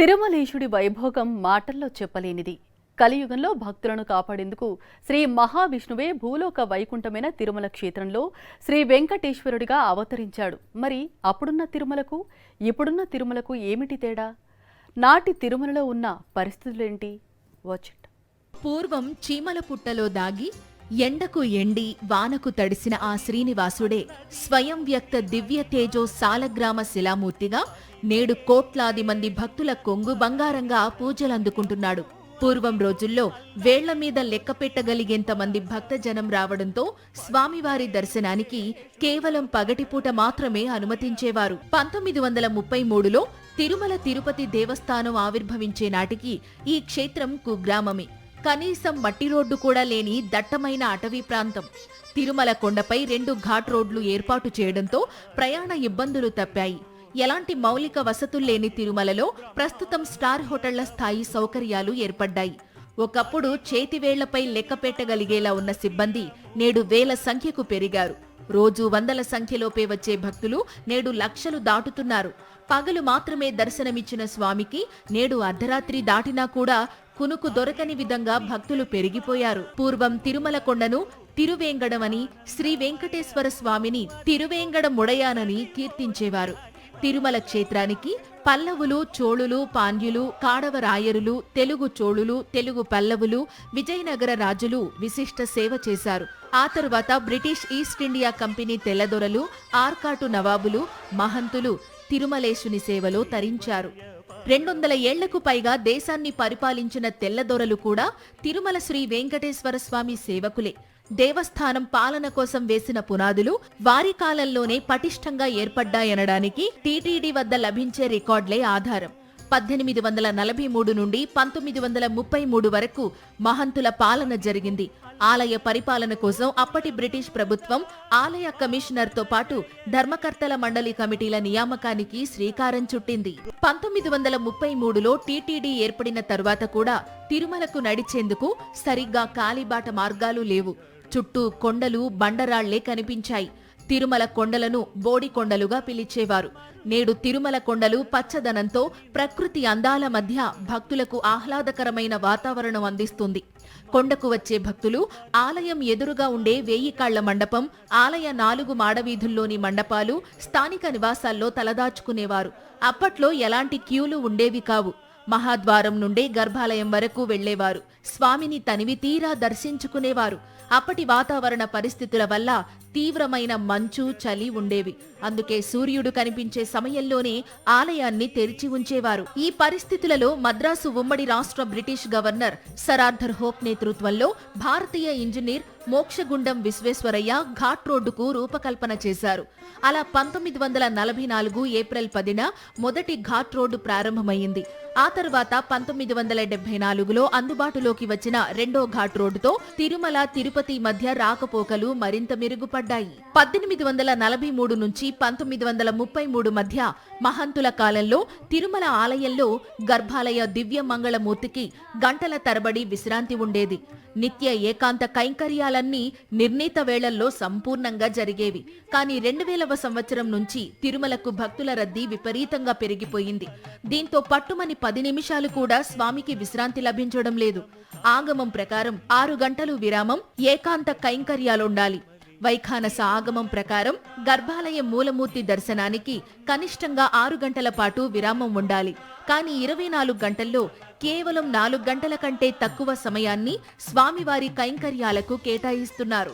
తిరుమలేశుడి వైభోగం మాటల్లో చెప్పలేనిది. కలియుగంలో భక్తులను కాపాడేందుకు శ్రీ మహావిష్ణువే భూలోక వైకుంఠమైన తిరుమల క్షేత్రంలో శ్రీ వెంకటేశ్వరుడిగా అవతరించాడు. మరి అప్పుడున్న తిరుమలకు ఇప్పుడున్న తిరుమలకు ఏమిటి తేడా? నాటి తిరుమలలో ఉన్న పరిస్థితులేంటి? Watch it. పూర్వం చీమల పుట్టలో దాగి ఎండకు ఎండి వానకు తడిసిన ఆ శ్రీనివాసుడే స్వయం వ్యక్త దివ్య తేజో సాలగ్రామ శిలామూర్తిగా నేడు కోట్లాది మంది భక్తుల కొంగు బంగారంగా పూజలందుకుంటున్నాడు. పూర్వం రోజుల్లో వేళ్ల మీద లెక్కపెట్టగలిగేంత మంది భక్తజనం రావడంతో స్వామివారి దర్శనానికి కేవలం పగటిపూట మాత్రమే అనుమతించేవారు. 1933లో తిరుమల తిరుపతి దేవస్థానం ఆవిర్భవించే నాటికి ఈ క్షేత్రం కుగ్రామమే. కనీసం మట్టి రోడ్డు కూడా లేని దట్టమైన అటవీ ప్రాంతం. తిరుమల కొండపై 2 ఘాట్ రోడ్లు ఏర్పాటు చేయడంతో ప్రయాణ ఇబ్బందులు తప్పాయి. ఎలాంటి మౌలిక వసతుల్లేని తిరుమలలో ప్రస్తుతం స్టార్ హోటళ్ల స్థాయి సౌకర్యాలు ఏర్పడ్డాయి. ఒకప్పుడు చేతివేళ్లపై లెక్కపెట్టగలిగేలా ఉన్న సిబ్బంది నేడు వేల సంఖ్యకు పెరిగారు. రోజు వందల సంఖ్యలోపే వచ్చే భక్తులు నేడు లక్షలు దాటుతున్నారు. పగలు మాత్రమే దర్శనమిచ్చిన స్వామికి నేడు అర్ధరాత్రి దాటినా కూడా కునుకు దొరకని విధంగా భక్తులు పెరిగిపోయారు. పూర్వం తిరుమల కొండను తిరువేంగడమని, శ్రీ వెంకటేశ్వర స్వామిని తిరువేంగడముడయానని కీర్తించేవారు. తిరుమల క్షేత్రానికి పల్లవులు, చోళులు, పాండ్యులు, కాడవరాయరులు, తెలుగు చోళులు, తెలుగు పల్లవులు, విజయనగర రాజులు విశిష్ట సేవ చేశారు. ఆ తరువాత బ్రిటిష్ ఈస్ట్ ఇండియా కంపెనీ తెల్లదొరలు, ఆర్కాటు నవాబులు, మహంతులు తిరుమలేశుని సేవలో తరించారు. 200 ఏళ్లకు పైగా దేశాన్ని పరిపాలించిన తెల్లదొరలు కూడా తిరుమల శ్రీ వెంకటేశ్వర స్వామి సేవకులే. దేవస్థానం పాలన కోసం వేసిన పునాదులు వారి కాలంలోనే పటిష్టంగా ఏర్పడ్డాయనడానికి టీటీడీ వద్ద లభించే రికార్డులే ఆధారం. 1843 నుండి 1933 వరకు మహంతుల పాలన జరిగింది. ఆలయ పరిపాలన కోసం అప్పటి బ్రిటిష్ ప్రభుత్వం ఆలయ కమిషనర్తో పాటు ధర్మకర్తల మండలి కమిటీల నియామకానికి శ్రీకారం చుట్టింది. 1933లో టీటీడీ ఏర్పడిన తరువాత కూడా తిరుమలకు నడిచేందుకు సరిగ్గా కాలిబాట మార్గాలు లేవు. చుట్టూ కొండలు, బండరాళ్లే కనిపించాయి. తిరుమల కొండలను బోడికొండలుగా పిలిచేవారు. నేడు తిరుమల కొండలు పచ్చదనంతో ప్రకృతి అందాల మధ్య భక్తులకు ఆహ్లాదకరమైన వాతావరణం అందిస్తుంది. కొండకు వచ్చే భక్తులు ఆలయం ఎదురుగా ఉండే 1000 కాళ్ల మండపం, ఆలయ 4 మాడవీధుల్లోని మండపాలు, స్థానిక నివాసాల్లో తలదాచుకునేవారు. అప్పట్లో ఎలాంటి క్యూలు ఉండేవి కావు. మహాద్వారం నుండే గర్భాలయం వరకు వెళ్లేవారు. స్వామిని తనివి తీరా దర్శించుకునేవారు. అప్పటి వాతావరణ పరిస్థితుల వల్ల తీవ్రమైన మంచు, చలి ఉండేవి. అందుకే సూర్యుడు కనిపించే సమయంలోనే ఆలయాన్ని తెరిచి ఉంచేవారు. ఈ పరిస్థితులలో మద్రాసు ఉమ్మడి రాష్ట్ర British governor sir Arthur hope నేతృత్వంలో భారతీయ ఇంజనీర్ మోక్షగుండం విశ్వేశ్వరయ్య ఘాట్ రోడ్డుకు రూపకల్పన చేశారు. అలా 1944 ఏప్రిల్ 10న మొదటి ఘాట్ రోడ్డు ప్రారంభమైంది. ఆ తర్వాత 1974లో అందుబాటులోకి వచ్చిన రెండో ఘాట్ రోడ్డుతో తిరుమల, తిరుపతి మధ్య రాకపోకలు మరింత మెరుగుపడ్డాయి. 1843 నుంచి 1933 మధ్య మహంతుల కాలంలో తిరుమల ఆలయంలో గర్భాలయ దివ్య మంగళమూర్తికి గంటల తరబడి విశ్రాంతి ఉండేది. నిత్య ఏకాంత కైంకర్యాలన్నీ నిర్ణీత వేళల్లో సంపూర్ణంగా జరిగేవి. కానీ 2000వ సంవత్సరం నుంచి తిరుమలకు భక్తుల రద్దీ విపరీతంగా పెరిగిపోయింది. దీంతో పట్టుమని 10 నిమిషాలు కూడా స్వామికి విశ్రాంతి లభించడం లేదు. ఆగమం ప్రకారం 6 గంటలు విరామం, ఏకాంత కైంకర్యాలుండాలి. వైఖానస ఆగమం ప్రకారం గర్భాలయ మూలమూర్తి దర్శనానికి కనిష్టంగా 6 గంటల పాటు విరామం ఉండాలి. కానీ 24 గంటల్లో కేవలం 4 గంటల కంటే తక్కువ సమయాన్ని స్వామివారి కైంకర్యాలకు కేటాయిస్తున్నారు.